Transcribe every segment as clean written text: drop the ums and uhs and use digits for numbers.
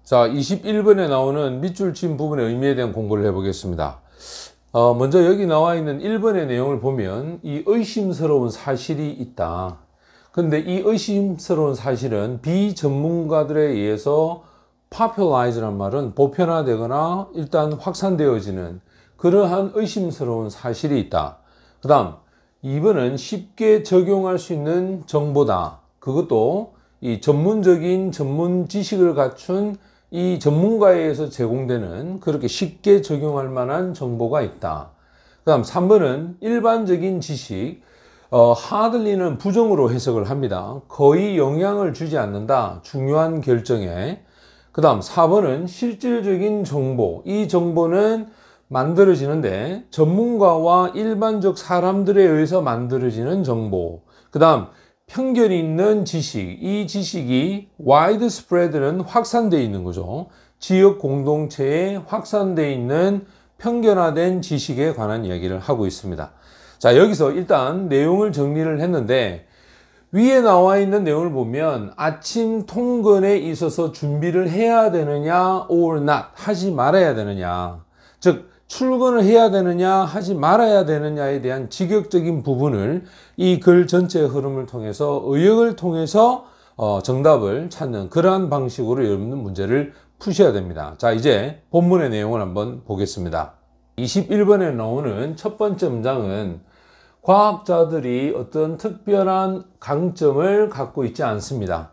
자, 21번에 나오는 밑줄 친 부분의 의미에 대한 공부를 해보겠습니다. 먼저 여기 나와 있는 1번의 내용을 보면 이 의심스러운 사실이 있다. 근데 이 의심스러운 사실은 비전문가들에 의해서 popularize란 말은 보편화되거나 일단 확산되어지는 그러한 의심스러운 사실이 있다. 그 다음 2번은 쉽게 적용할 수 있는 정보다. 그것도 이 전문적인 전문 지식을 갖춘 이 전문가에 의해서 제공되는 그렇게 쉽게 적용할 만한 정보가 있다. 그 다음 3번은 일반적인 지식, hardly는 부정으로 해석을 합니다. 거의 영향을 주지 않는다. 중요한 결정에. 그 다음 4번은 실질적인 정보. 이 정보는 만들어지는데 전문가와 일반적 사람들에 의해서 만들어지는 정보. 그 다음 편견이 있는 지식, 이 지식이 widespread는 확산되어 있는 거죠. 지역 공동체에 확산되어 있는 편견화된 지식에 관한 이야기를 하고 있습니다. 자, 여기서 일단 내용을 정리를 했는데 위에 나와 있는 내용을 보면 아침 통근에 있어서 준비를 해야 되느냐 or not, 하지 말아야 되느냐, 즉 출근을 해야 되느냐 하지 말아야 되느냐에 대한 직역적인 부분을 이 글 전체의 흐름을 통해서 의역을 통해서 정답을 찾는 그러한 방식으로 여러분은 문제를 푸셔야 됩니다. 자, 이제 본문의 내용을 한번 보겠습니다. 21번에 나오는 첫 번째 문장은 과학자들이 어떤 특별한 강점을 갖고 있지 않습니다.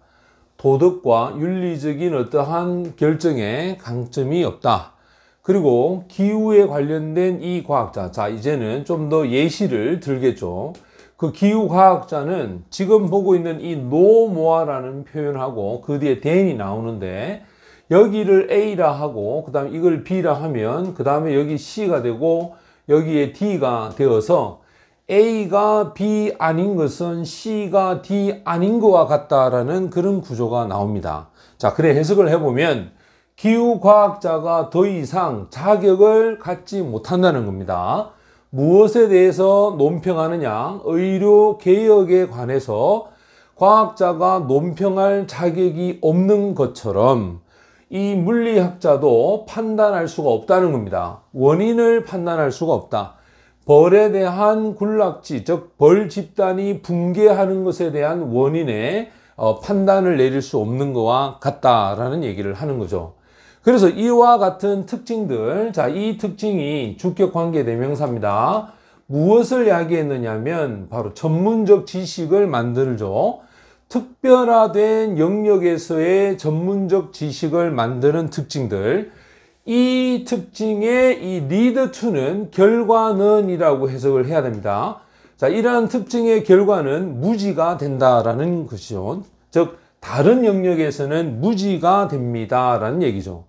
도덕과 윤리적인 어떠한 결정에 강점이 없다. 그리고 기후에 관련된 이 과학자, 자 이제는 좀 더 예시를 들겠죠. 그 기후과학자는 지금 보고 있는 이 노모아라는 표현하고 그 뒤에 then이 나오는데 여기를 A라 하고 그 다음에 이걸 B라 하면 그 다음에 여기 C가 되고 여기에 D가 되어서 A가 B 아닌 것은 C가 D 아닌 것과 같다라는 그런 구조가 나옵니다. 자, 그래 해석을 해보면 기후과학자가 더 이상 자격을 갖지 못한다는 겁니다. 무엇에 대해서 논평하느냐? 의료개혁에 관해서 과학자가 논평할 자격이 없는 것처럼 이 물리학자도 판단할 수가 없다는 겁니다. 원인을 판단할 수가 없다. 벌에 대한 군락지, 즉 벌 집단이 붕괴하는 것에 대한 원인의 판단을 내릴 수 없는 것과 같다라는 얘기를 하는 거죠. 그래서 이와 같은 특징들, 자, 이 특징이 주격관계대명사입니다. 무엇을 이야기했느냐면 바로 전문적 지식을 만들죠. 특별화된 영역에서의 전문적 지식을 만드는 특징들, 이 특징의 이 lead to는 결과는 이라고 해석을 해야 됩니다. 자, 이러한 특징의 결과는 무지가 된다라는 것이죠. 즉 다른 영역에서는 무지가 됩니다 라는 얘기죠.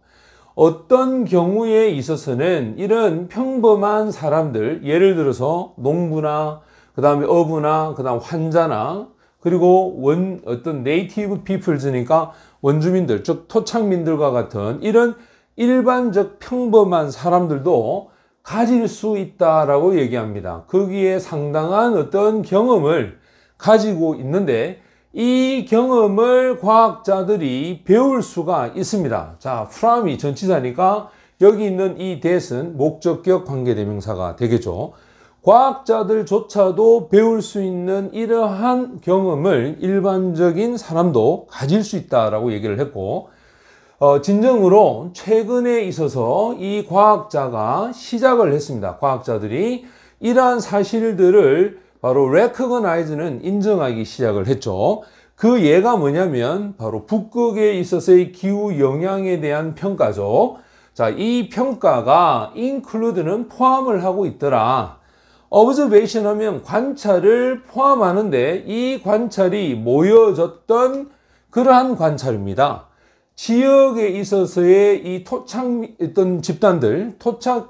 어떤 경우에 있어서는 이런 평범한 사람들, 예를 들어서 농부나 그 다음에 어부나 그 다음 환자나 그리고 어떤 네이티브 피플즈니까 원주민들, 즉 토착민들과 같은 이런 일반적 평범한 사람들도 가질 수 있다라고 얘기합니다. 거기에 상당한 어떤 경험을 가지고 있는데 이 경험을 과학자들이 배울 수가 있습니다. 자, from이 전치사니까 여기 있는 이 that은 목적격 관계대명사가 되겠죠. 과학자들조차도 배울 수 있는 이러한 경험을 일반적인 사람도 가질 수 있다라고 얘기를 했고, 진정으로 최근에 있어서 이 과학자가 시작을 했습니다. 과학자들이 이러한 사실들을 바로 recognize는 인정하기 시작을 했죠. 그 예가 뭐냐면 바로 북극에 있어서의 기후 영향에 대한 평가죠. 자, 이 평가가 include는 포함을 하고 있더라. observation 하면 관찰을 포함하는데 이 관찰이 모여졌던 그러한 관찰입니다. 지역에 있어서의 이 토착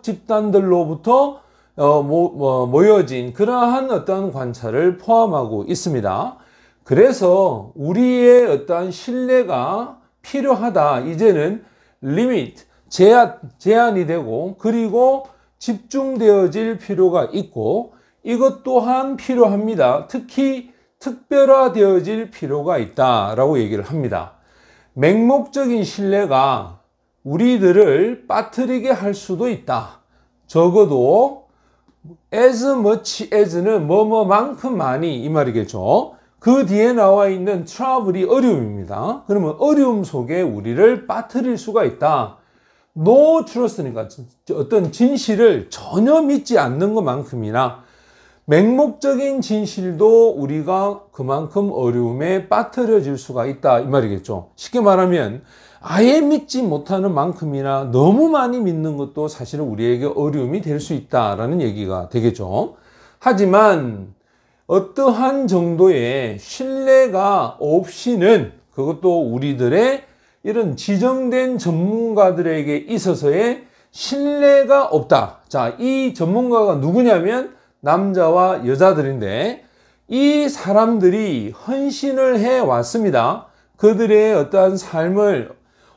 집단들로부터 모여진 그러한 어떤 관찰을 포함하고 있습니다. 그래서 우리의 어떤 신뢰가 필요하다. 이제는 리미트, 제한이 되고 그리고 집중되어질 필요가 있고 이것 또한 필요합니다. 특히 특별화되어질 필요가 있다라고 얘기를 합니다. 맹목적인 신뢰가 우리들을 빠뜨리게 할 수도 있다. 적어도 as much as는 뭐뭐만큼 많이 이 말이겠죠. 그 뒤에 나와 있는 trouble이 어려움입니다. 그러면 어려움 속에 우리를 빠뜨릴 수가 있다. No trust니까 어떤 진실을 전혀 믿지 않는 것만큼이나 맹목적인 진실도 우리가 그만큼 어려움에 빠뜨려질 수가 있다 이 말이겠죠. 쉽게 말하면 아예 믿지 못하는 만큼이나 너무 많이 믿는 것도 사실은 우리에게 어려움이 될 수 있다라는 얘기가 되겠죠. 하지만 어떠한 정도의 신뢰가 없이는 그것도 우리들의 이런 지정된 전문가들에게 있어서의 신뢰가 없다. 자, 이 전문가가 누구냐면 남자와 여자들인데 이 사람들이 헌신을 해 왔습니다. 그들의 어떠한 삶을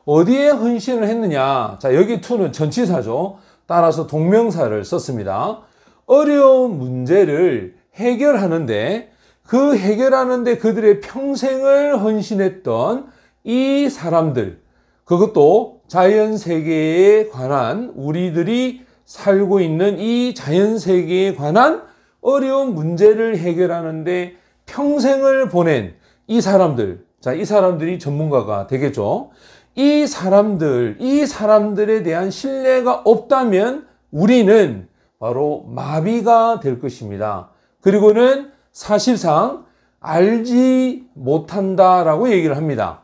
어디에 헌신을 했느냐. 자, 여기 to는 전치사죠. 따라서 동명사를 썼습니다. 어려운 문제를 해결하는데 그 해결하는데 그들의 평생을 헌신했던 이 사람들, 그것도 자연 세계에 관한 우리들이 살고 있는 이 자연 세계에 관한 어려운 문제를 해결하는데 평생을 보낸 이 사람들, 자, 이 사람들이 전문가가 되겠죠. 이 사람들에 대한 신뢰가 없다면 우리는 바로 마비가 될 것입니다. 그리고는 사실상 알지 못한다라고 얘기를 합니다.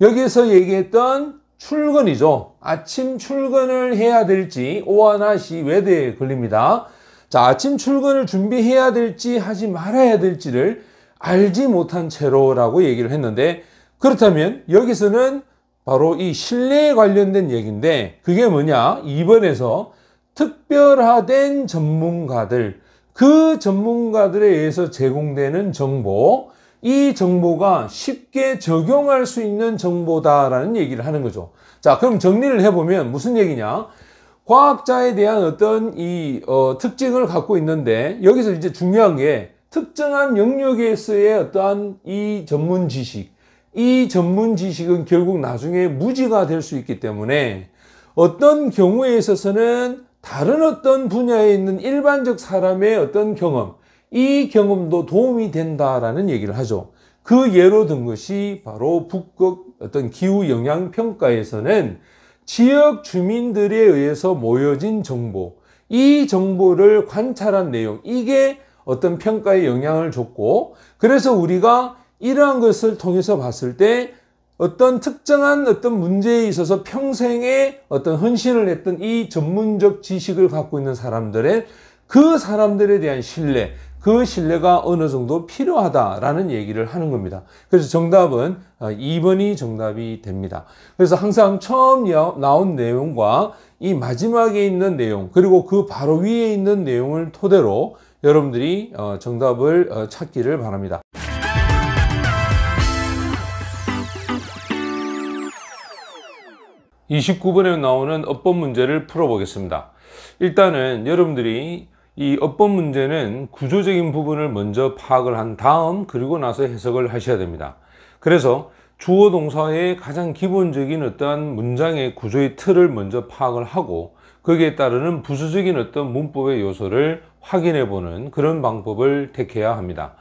여기서 얘기했던 출근이죠. 아침 출근을 해야 될지 오와 낫이 외대에 걸립니다. 자, 아침 출근을 준비해야 될지 하지 말아야 될지를 알지 못한 채로라고 얘기를 했는데, 그렇다면 여기서는 바로 이 신뢰에 관련된 얘기인데 그게 뭐냐? 2번에서 특별화된 전문가들, 그 전문가들에 의해서 제공되는 정보, 이 정보가 쉽게 적용할 수 있는 정보다라는 얘기를 하는 거죠. 자, 그럼 정리를 해보면 무슨 얘기냐? 과학자에 대한 어떤 특징을 갖고 있는데 여기서 이제 중요한 게 특정한 영역에서의 어떠한 이 전문 지식, 이 전문 지식은 결국 나중에 무지가 될 수 있기 때문에 어떤 경우에 있어서는 다른 어떤 분야에 있는 일반적 사람의 어떤 경험, 이 경험도 도움이 된다라는 얘기를 하죠. 그 예로 든 것이 바로 북극 어떤 기후 영향 평가에서는 지역 주민들에 의해서 모여진 정보, 이 정보를 관찰한 내용, 이게 어떤 평가에 영향을 줬고, 그래서 우리가 이러한 것을 통해서 봤을 때 어떤 특정한 어떤 문제에 있어서 평생에 어떤 헌신을 했던 이 전문적 지식을 갖고 있는 사람들의 그 사람들에 대한 신뢰, 그 신뢰가 어느 정도 필요하다라는 얘기를 하는 겁니다. 그래서 정답은 2번이 정답이 됩니다. 그래서 항상 처음 나온 내용과 이 마지막에 있는 내용, 그리고 그 바로 위에 있는 내용을 토대로 여러분들이 정답을 찾기를 바랍니다. (29번에) 나오는 어법 문제를 풀어보겠습니다. 일단은 여러분들이 이 어법 문제는 구조적인 부분을 먼저 파악을 한 다음 그리고 나서 해석을 하셔야 됩니다. 그래서 주어 동사의 가장 기본적인 어떠한 문장의 구조의 틀을 먼저 파악을 하고 거기에 따르는 부수적인 어떤 문법의 요소를 확인해 보는 그런 방법을 택해야 합니다.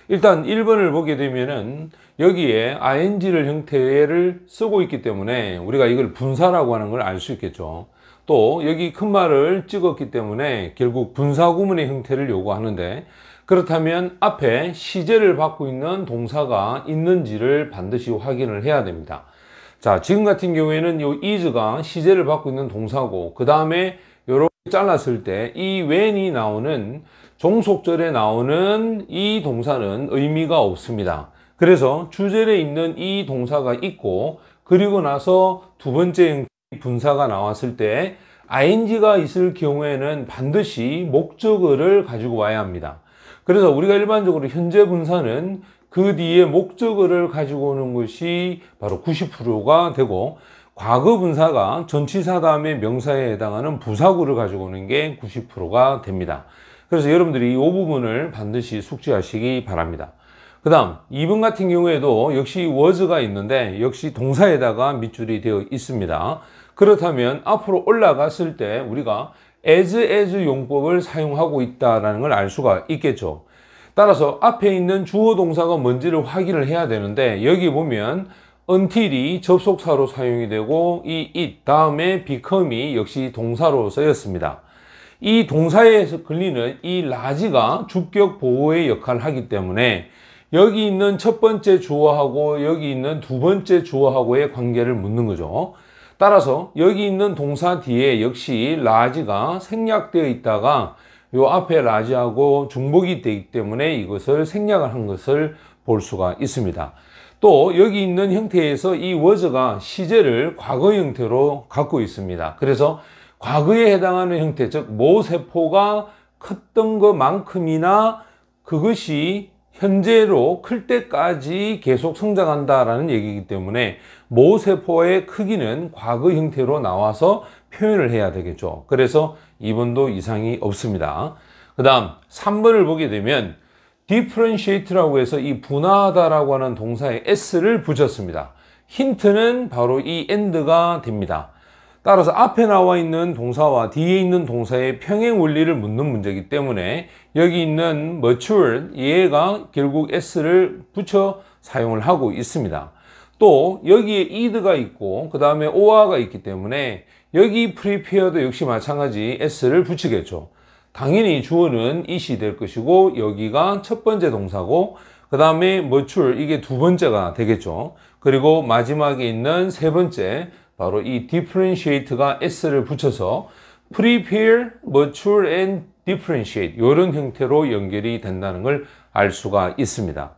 일단 1번을 보게 되면은 여기에 ing를 형태를 쓰고 있기 때문에 우리가 이걸 분사라고 하는 걸 알 수 있겠죠. 또 여기 큰 말을 찍었기 때문에 결국 분사구문의 형태를 요구하는데, 그렇다면 앞에 시제를 받고 있는 동사가 있는지를 반드시 확인을 해야 됩니다. 자, 지금 같은 경우에는 이 is가 시제를 받고 있는 동사고, 그 다음에 이렇게 잘랐을 때 이 when이 나오는 종속절에 나오는 이 동사는 의미가 없습니다. 그래서 주절에 있는 이 동사가 있고, 그리고 나서 두 번째 분사가 나왔을 때 ing가 있을 경우에는 반드시 목적어를 가지고 와야 합니다. 그래서 우리가 일반적으로 현재 분사는 그 뒤에 목적어를 가지고 오는 것이 바로 90%가 되고, 과거 분사가 전치사 다음에 명사에 해당하는 부사구를 가지고 오는 게 90%가 됩니다. 그래서 여러분들이 이 부분을 반드시 숙지하시기 바랍니다. 그 다음 2번 같은 경우에도 역시 was가 있는데 역시 동사에다가 밑줄이 되어 있습니다. 그렇다면 앞으로 올라갔을 때 우리가 as 용법을 사용하고 있다는 걸 알 수가 있겠죠. 따라서 앞에 있는 주어 동사가 뭔지를 확인을 해야 되는데, 여기 보면 until이 접속사로 사용이 되고 이 it 다음에 become이 역시 동사로 쓰였습니다. 이 동사에서 걸리는 이 large가 주격 보호의 역할을 하기 때문에 여기 있는 첫 번째 주어하고 여기 있는 두 번째 주어하고의 관계를 묻는 거죠. 따라서 여기 있는 동사 뒤에 역시 large가 생략되어 있다가 요 앞에 large하고 중복이 되기 때문에 이것을 생략을 한 것을 볼 수가 있습니다. 또 여기 있는 형태에서 이 was가 시제를 과거 형태로 갖고 있습니다. 그래서 과거에 해당하는 형태, 즉 모세포가 컸던 것만큼이나 그것이 현재로 클 때까지 계속 성장한다라는 얘기이기 때문에 모세포의 크기는 과거 형태로 나와서 표현을 해야 되겠죠. 그래서 2번도 이상이 없습니다. 그 다음 3번을 보게 되면 differentiate라고 해서 이 분화하다라고 하는 동사에 s를 붙였습니다. 힌트는 바로 이 and가 됩니다. 따라서 앞에 나와 있는 동사와 뒤에 있는 동사의 평행 원리를 묻는 문제이기 때문에 여기 있는 mature, 얘가 결국 s를 붙여 사용을 하고 있습니다. 또 여기에 id가 있고 그 다음에 or가 있기 때문에 여기 prepared 역시 마찬가지 s를 붙이겠죠. 당연히 주어는 it이 될 것이고 여기가 첫 번째 동사고 그 다음에 mature, 이게 두 번째가 되겠죠. 그리고 마지막에 있는 세 번째, 바로 이 differentiate가 s를 붙여서 prepare, mature and differentiate 이런 형태로 연결이 된다는 걸 알 수가 있습니다.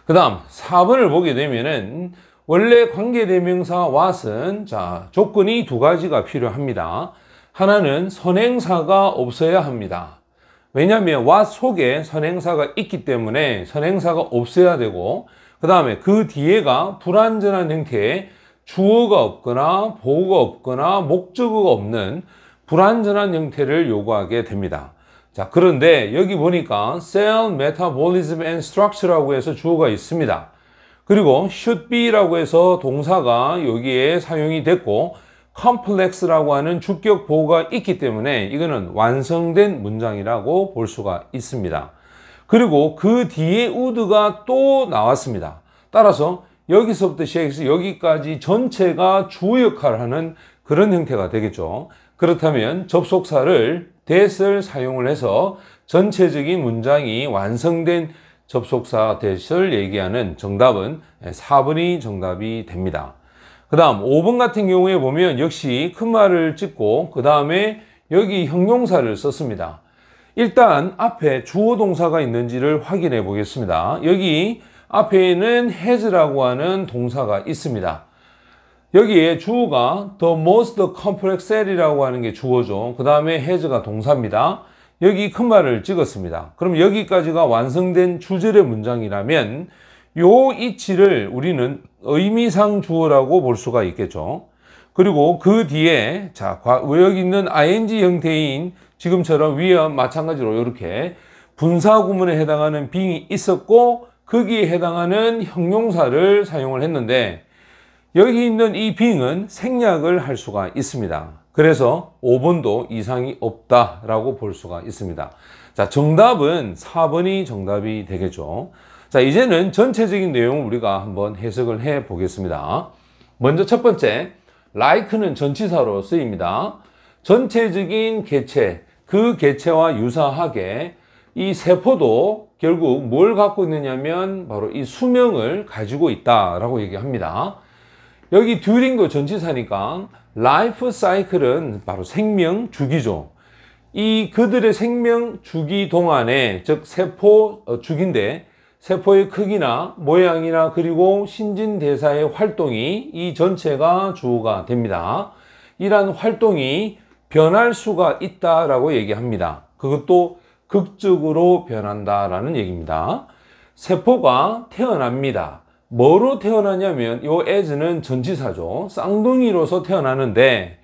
그 다음 4번을 보게 되면은 원래 관계대명사 what은 조건이 두 가지가 필요합니다. 하나는 선행사가 없어야 합니다. 왜냐하면 what 속에 선행사가 있기 때문에 선행사가 없어야 되고 그 다음에 그 뒤에가 불완전한 형태의 주어가 없거나 보어가 없거나 목적어가 없는 불완전한 형태를 요구하게 됩니다. 자, 그런데 여기 보니까 cell metabolism and structure라고 해서 주어가 있습니다. 그리고 should be라고 해서 동사가 여기에 사용이 됐고 complex라고 하는 주격 보어가 있기 때문에 이거는 완성된 문장이라고 볼 수가 있습니다. 그리고 그 뒤에 would가 또 나왔습니다. 따라서 여기서부터 시작해서 여기까지 전체가 주어 역할을 하는 그런 형태가 되겠죠. 그렇다면 접속사를 that을 사용을 해서 전체적인 문장이 완성된 접속사 that을 얘기하는 정답은 4번이 정답이 됩니다. 그 다음 5번 같은 경우에 보면 역시 큰 말을 찍고 그 다음에 여기 형용사를 썼습니다. 일단 앞에 주어 동사가 있는지를 확인해 보겠습니다. 여기 앞에는 has라고 하는 동사가 있습니다. 여기에 주어가 the most complex cell이라고 하는 게 주어죠. 그 다음에 has가 동사입니다. 여기 큰 말을 찍었습니다. 그럼 여기까지가 완성된 주절의 문장이라면 요 이치를 우리는 의미상 주어라고 볼 수가 있겠죠. 그리고 그 뒤에 여기 있는 ing 형태인 지금처럼 위와 마찬가지로 이렇게 분사 구문에 해당하는 being이 있었고 거기에 해당하는 형용사를 사용을 했는데 여기 있는 이 being은 생략을 할 수가 있습니다. 그래서 5번도 이상이 없다라고 볼 수가 있습니다. 자, 정답은 4번이 정답이 되겠죠. 자, 이제는 전체적인 내용을 우리가 한번 해석을 해 보겠습니다. 먼저 첫 번째, like는 전치사로 쓰입니다. 전체적인 개체, 그 개체와 유사하게 이 세포도 결국 뭘 갖고 있느냐면 바로 이 수명을 가지고 있다라고 얘기합니다. 여기 during도 전치사니까 life cycle은 바로 생명 주기죠. 이 그들의 생명 주기 동안에, 즉 세포 주기인데 세포의 크기나 모양이나 그리고 신진대사의 활동이 이 전체가 주어가 됩니다. 이러한 활동이 변할 수가 있다라고 얘기합니다. 그것도 극적으로 변한다라는 얘기입니다. 세포가 태어납니다. 뭐로 태어나냐면 요 as는 전치사죠. 쌍둥이로서 태어나는데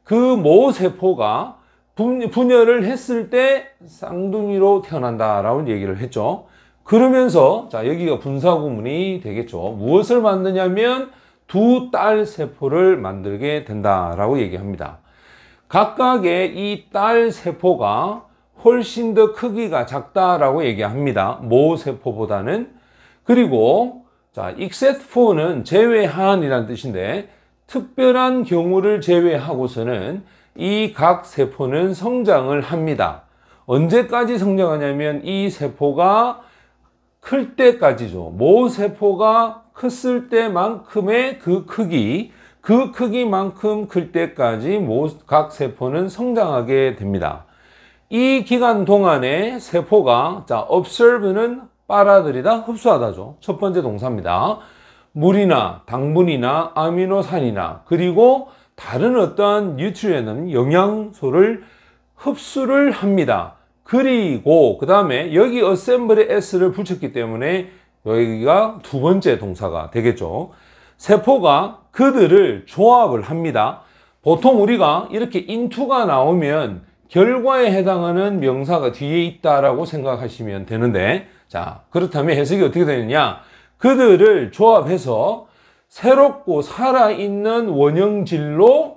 그 모세포가 분열을 했을 때 쌍둥이로 태어난다라고 얘기를 했죠. 그러면서 여기가 분사구문이 되겠죠. 무엇을 만드냐면 두 딸 세포를 만들게 된다라고 얘기합니다. 각각의 이 딸 세포가 훨씬 더 크기가 작다라고 얘기합니다. 모 세포보다는. 그리고 자, except for는 제외한이라는 뜻인데, 특별한 경우를 제외하고서는 이 각 세포는 성장을 합니다. 언제까지 성장하냐면 이 세포가 클 때까지죠. 모 세포가 컸을 때만큼의 그 크기만큼 클 때까지 각 세포는 성장하게 됩니다. 이 기간 동안에 세포가, 자, observe는 빨아들이다, 흡수하다죠. 첫 번째 동사입니다. 물이나 당분이나 아미노산이나 그리고 다른 어떤 뉴트리언은 영양소를 흡수를 합니다. 그리고 그 다음에 여기 assemble에 s를 붙였기 때문에 여기가 두 번째 동사가 되겠죠. 세포가 그들을 조합을 합니다. 보통 우리가 이렇게 into가 나오면 결과에 해당하는 명사가 뒤에 있다라고 생각하시면 되는데, 자, 그렇다면 해석이 어떻게 되느냐? 그들을 조합해서 새롭고 살아있는 원형질로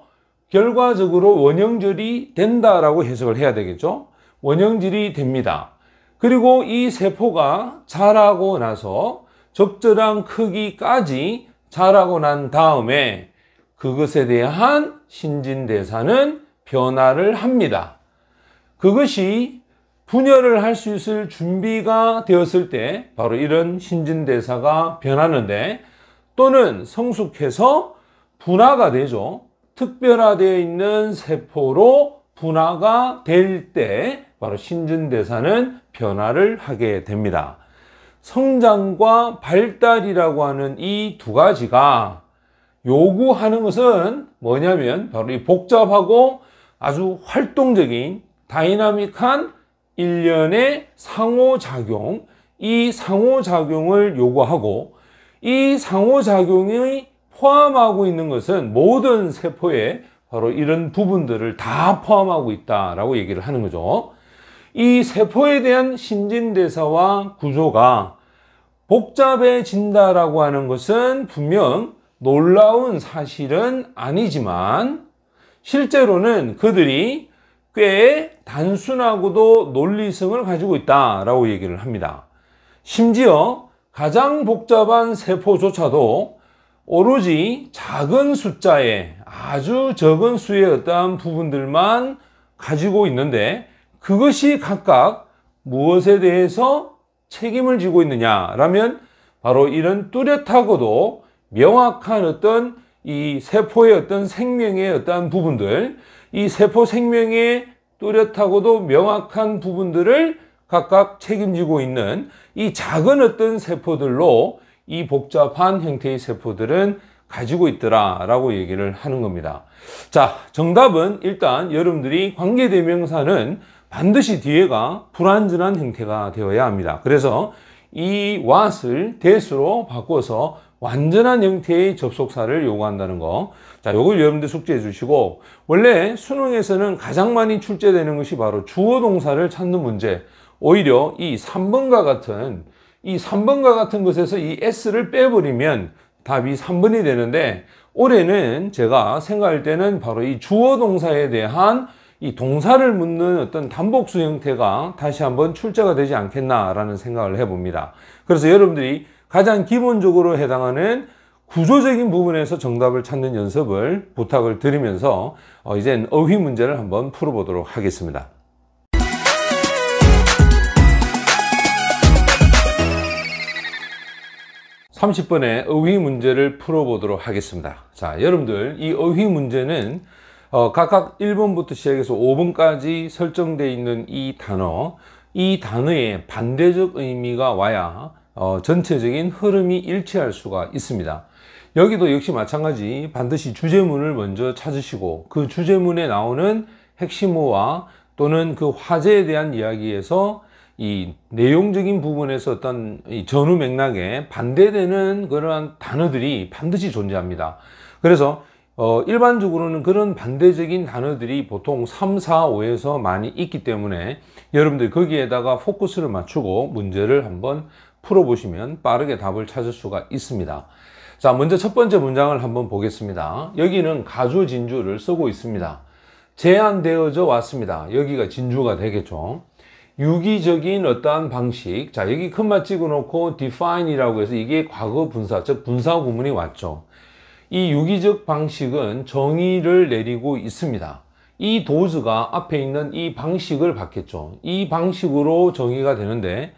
결과적으로 원형질이 된다라고 해석을 해야 되겠죠. 원형질이 됩니다. 그리고 이 세포가 자라고 나서 적절한 크기까지 자라고 난 다음에 그것에 대한 신진대사는 변화를 합니다. 그것이 분열을 할 수 있을 준비가 되었을 때 바로 이런 신진대사가 변하는데, 또는 성숙해서 분화가 되죠. 특별화되어 있는 세포로 분화가 될 때 바로 신진대사는 변화를 하게 됩니다. 성장과 발달이라고 하는 이 두 가지가 요구하는 것은 뭐냐면 바로 이 복잡하고 아주 활동적인 다이나믹한 일련의 상호작용, 이 상호작용을 요구하고, 이 상호작용이 포함하고 있는 것은 모든 세포에 바로 이런 부분들을 다 포함하고 있다라고 얘기를 하는 거죠. 이 세포에 대한 신진대사와 구조가 복잡해진다라고 하는 것은 분명 놀라운 사실은 아니지만, 실제로는 그들이 꽤 단순하고도 논리성을 가지고 있다라고 얘기를 합니다. 심지어 가장 복잡한 세포조차도 오로지 작은 숫자의 아주 적은 수의 어떠한 부분들만 가지고 있는데, 그것이 각각 무엇에 대해서 책임을 지고 있느냐라면 바로 이런 뚜렷하고도 명확한 어떤 이 세포의 어떤 생명의 어떠한 부분들, 이 세포 생명의 뚜렷하고도 명확한 부분들을 각각 책임지고 있는 이 작은 어떤 세포들로 이 복잡한 형태의 세포들은 가지고 있더라라고 얘기를 하는 겁니다. 자, 정답은 일단 여러분들이 관계대명사는 반드시 뒤에가 불완전한 형태가 되어야 합니다. 그래서 이 what을 that으로 바꿔서 완전한 형태의 접속사를 요구한다는 거. 자, 요걸 여러분들 숙지해 주시고, 원래 수능에서는 가장 많이 출제되는 것이 바로 주어 동사를 찾는 문제. 오히려 이 3번과 같은 것에서 이 s를 빼버리면 답이 3번이 되는데, 올해는 제가 생각할 때는 바로 이 주어 동사에 대한 이 동사를 묻는 어떤 단복수 형태가 다시 한번 출제가 되지 않겠나라는 생각을 해봅니다. 그래서 여러분들이 가장 기본적으로 해당하는 구조적인 부분에서 정답을 찾는 연습을 부탁을 드리면서 이젠 어휘 문제를 한번 풀어보도록 하겠습니다. (30번의) 어휘 문제를 풀어보도록 하겠습니다. 자, 여러분들 이 어휘 문제는 각각 1번부터 시작해서 5번까지 설정되어 있는 이 단어의 반대적 의미가 와야 전체적인 흐름이 일치할 수가 있습니다. 여기도 역시 마찬가지 반드시 주제문을 먼저 찾으시고, 그 주제문에 나오는 핵심어와 또는 그 화제에 대한 이야기에서 이 내용적인 부분에서 어떤 이 전후 맥락에 반대되는 그러한 단어들이 반드시 존재합니다. 그래서 일반적으로는 그런 반대적인 단어들이 보통 3, 4, 5에서 많이 있기 때문에 여러분들 거기에다가 포커스를 맞추고 문제를 한번 풀어보시면 빠르게 답을 찾을 수가 있습니다. 자, 먼저 첫 번째 문장을 한번 보겠습니다. 여기는 가주 진주를 쓰고 있습니다. 제한되어져 왔습니다. 여기가 진주가 되겠죠. 유기적인 어떠한 방식. 자, 여기 큰말 찍어 놓고 define이라고 해서 이게 과거 분사, 즉 분사 구문이 왔죠. 이 유기적 방식은 정의를 내리고 있습니다. 이 도즈가 앞에 있는 이 방식을 받겠죠. 이 방식으로 정의가 되는데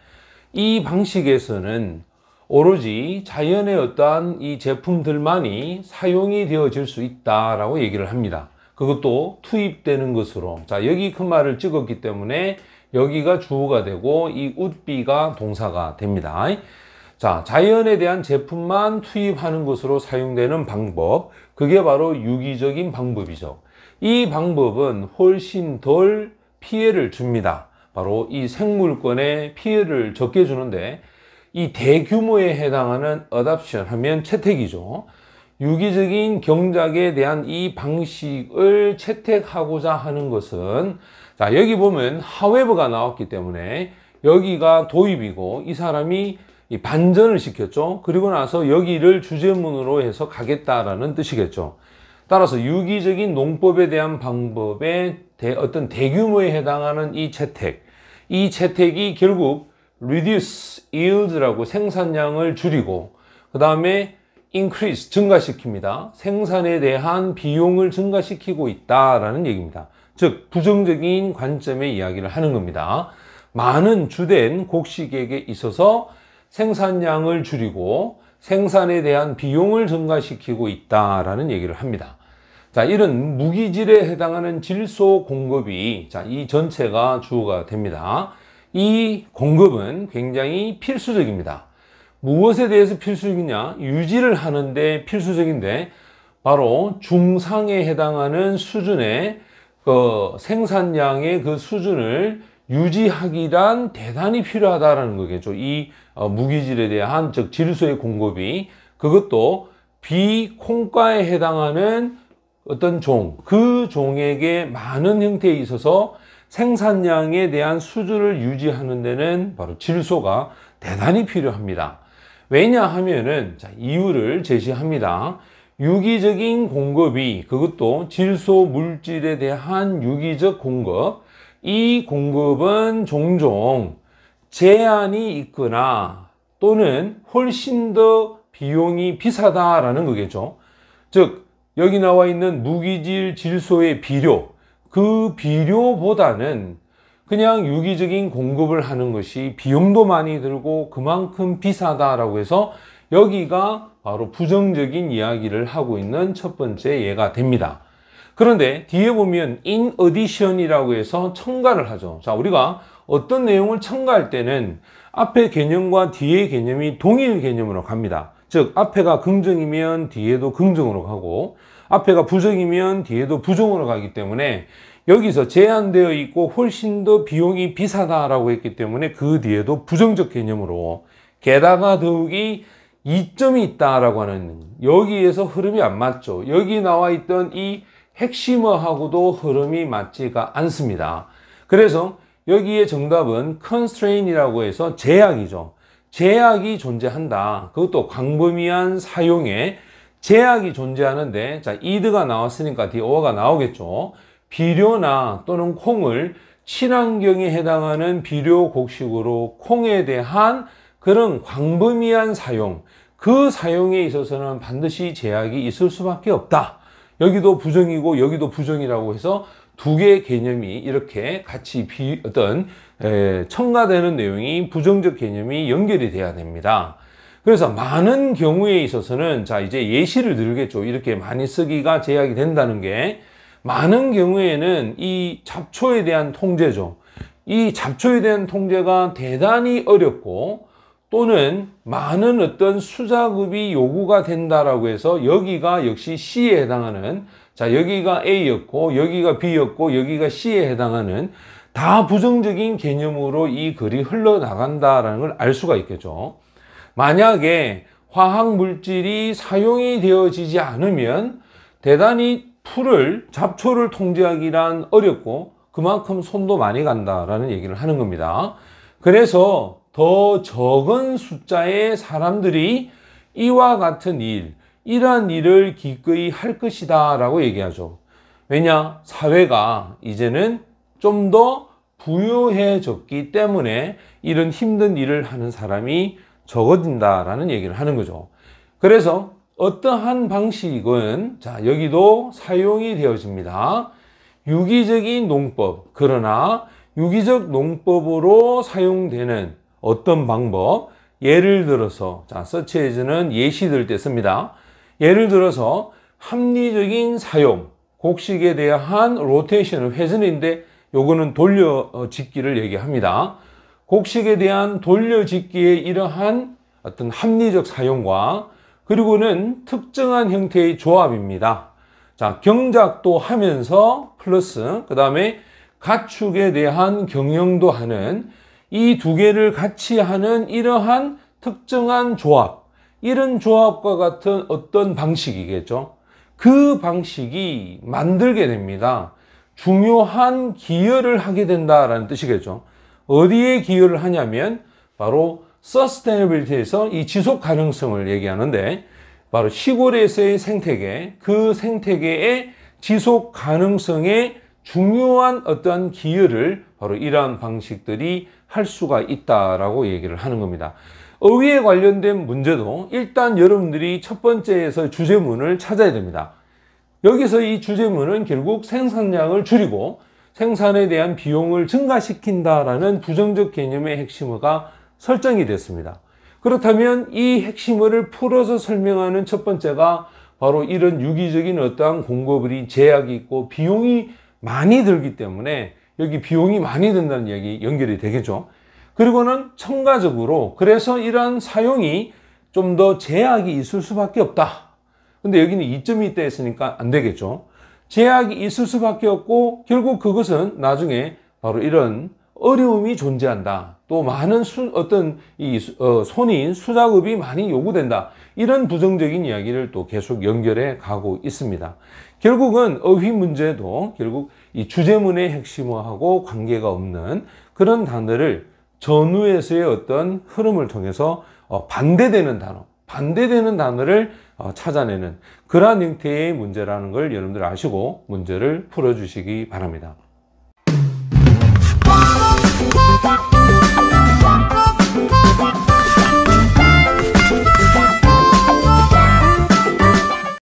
이 방식에서는 오로지 자연의 어떠한 이 제품들만이 사용이 되어질 수 있다라고 얘기를 합니다. 그것도 투입되는 것으로. 자, 여기 큰 말을 찍었기 때문에 여기가 주어가 되고 이 would be가 동사가 됩니다. 자, 자연에 대한 제품만 투입하는 것으로 사용되는 방법. 그게 바로 유기적인 방법이죠. 이 방법은 훨씬 덜 피해를 줍니다. 바로 이 생물권에 피해를 적게 주는데 이 대규모에 해당하는 adoption 하면 채택이죠. 유기적인 경작에 대한 이 방식을 채택하고자 하는 것은 자, 여기 보면 however가 나왔기 때문에 여기가 도입이고 이 사람이 이 반전을 시켰죠. 그리고 나서 여기를 주제문으로 해서 가겠다라는 뜻이겠죠. 따라서 유기적인 농법에 대한 방법의 어떤 대규모에 해당하는 이 채택이 결국 reduce yield라고 생산량을 줄이고 그 다음에 increase 증가시킵니다. 생산에 대한 비용을 증가시키고 있다라는 얘기입니다. 즉 부정적인 관점의 이야기를 하는 겁니다. 많은 주된 곡식에게 있어서 생산량을 줄이고 생산에 대한 비용을 증가시키고 있다라는 얘기를 합니다. 자, 이런 무기질에 해당하는 질소 공급이 자, 이 전체가 주어가 됩니다. 이 공급은 굉장히 필수적입니다. 무엇에 대해서 필수적이냐? 유지를 하는데 필수적인데 바로 중상에 해당하는 수준의 생산량의 그 수준을 유지하기란 대단히 필요하다라는 거겠죠. 이 무기질에 대한 즉 질소의 공급이 그것도 비콩가에 해당하는 어떤 그 종에게 많은 형태에 있어서 생산량에 대한 수준을 유지하는 데는 바로 질소가 대단히 필요합니다. 왜냐하면은 자, 이유를 제시합니다. 유기적인 공급이 그것도 질소 물질에 대한 유기적 공급 이 공급은 종종 제한이 있거나 또는 훨씬 더 비용이 비싸다라는 거겠죠. 즉 여기 나와 있는 무기질 질소의 비료 그 비료보다는 그냥 유기적인 공급을 하는 것이 비용도 많이 들고 그만큼 비싸다라고 해서 여기가 바로 부정적인 이야기를 하고 있는 첫 번째 예가 됩니다. 그런데 뒤에 보면 in addition이라고 해서 첨가를 하죠. 자, 우리가 어떤 내용을 첨가할 때는 앞에 개념과 뒤의 개념이 동일 개념으로 갑니다. 즉 앞에가 긍정이면 뒤에도 긍정으로 가고 앞에가 부정이면 뒤에도 부정으로 가기 때문에 여기서 제한되어 있고 훨씬 더 비용이 비싸다라고 했기 때문에 그 뒤에도 부정적 개념으로 게다가 더욱이 이점이 있다라고 하는 여기에서 흐름이 안 맞죠. 여기 나와 있던 이 핵심어하고도 흐름이 맞지가 않습니다. 그래서 여기에 정답은 constraint이라고 해서 제약이죠. 제약이 존재한다. 그것도 광범위한 사용에 제약이 존재하는데 자 이드가 나왔으니까 디어가 나오겠죠. 비료나 또는 콩을 친환경에 해당하는 비료 곡식으로 콩에 대한 그런 광범위한 사용 그 사용에 있어서는 반드시 제약이 있을 수밖에 없다. 여기도 부정이고 여기도 부정이라고 해서 두 개의 개념이 이렇게 같이 첨가되는 내용이 부정적 개념이 연결이 돼야 됩니다. 그래서 많은 경우에 있어서는 자 이제 예시를 들겠죠. 이렇게 많이 쓰기가 제약이 된다는 게 많은 경우에는 이 잡초에 대한 통제죠. 이 잡초에 대한 통제가 대단히 어렵고 또는 많은 어떤 수작업이 요구가 된다라고 해서 여기가 역시 C에 해당하는 자 여기가 A였고 여기가 B였고 여기가 C에 해당하는 다 부정적인 개념으로 이 글이 흘러나간다라는 걸 알 수가 있겠죠. 만약에 화학 물질이 사용이 되어지지 않으면 대단히 잡초를 통제하기란 어렵고 그만큼 손도 많이 간다라는 얘기를 하는 겁니다. 그래서 더 적은 숫자의 사람들이 이와 같은 일, 이러한 일을 기꺼이 할 것이다 라고 얘기하죠. 왜냐? 사회가 이제는 좀 더 부유해졌기 때문에 이런 힘든 일을 하는 사람이 적어진다라는 얘기를 하는 거죠. 그래서 어떠한 방식은 자, 여기도 사용이 되어집니다. 유기적인 농법, 그러나 유기적 농법으로 사용되는 어떤 방법, 예를 들어서 자, such as는 예시들 때 씁니다. 예를 들어서 합리적인 사용, 곡식에 대한 로테이션은 회전인데 요거는 돌려짓기를 얘기합니다. 곡식에 대한 돌려짓기의 이러한 어떤 합리적 사용과 그리고는 특정한 형태의 조합입니다. 자, 경작도 하면서 플러스 그 다음에 가축에 대한 경영도 하는 이 두 개를 같이 하는 이러한 특정한 조합, 이런 조합과 같은 어떤 방식이겠죠. 그 방식이 만들게 됩니다. 중요한 기여를 하게 된다라는 뜻이겠죠. 어디에 기여를 하냐면 바로 서스테이너빌리티에서 이 지속 가능성을 얘기하는데 바로 시골에서의 생태계, 그 생태계의 지속 가능성에 중요한 어떤 기여를 바로 이러한 방식들이 할 수가 있다라고 얘기를 하는 겁니다. 어휘에 관련된 문제도 일단 여러분들이 첫 번째에서 주제문을 찾아야 됩니다. 여기서 이 주제문은 결국 생산량을 줄이고 생산에 대한 비용을 증가시킨다라는 부정적 개념의 핵심어가 설정이 됐습니다. 그렇다면 이 핵심어를 풀어서 설명하는 첫 번째가 바로 이런 유기적인 어떠한 공급이 제약이 있고 비용이 많이 들기 때문에 여기 비용이 많이 든다는 이야기 연결이 되겠죠. 그리고는 첨가적으로 그래서 이러한 사용이 좀 더 제약이 있을 수밖에 없다. 근데 여기는 2.2대 했으니까 안 되겠죠. 제약이 있을 수밖에 없고 결국 그것은 나중에 바로 이런 어려움이 존재한다. 또 많은 손인 수작업이 많이 요구된다. 이런 부정적인 이야기를 또 계속 연결해 가고 있습니다. 결국은 어휘 문제도 결국 이 주제문의 핵심어하고 관계가 없는 그런 단어를 전후에서의 어떤 흐름을 통해서 반대되는 단어를 찾아내는 그러한 형태의 문제라는 걸 여러분들 아시고 문제를 풀어주시기 바랍니다. Bye.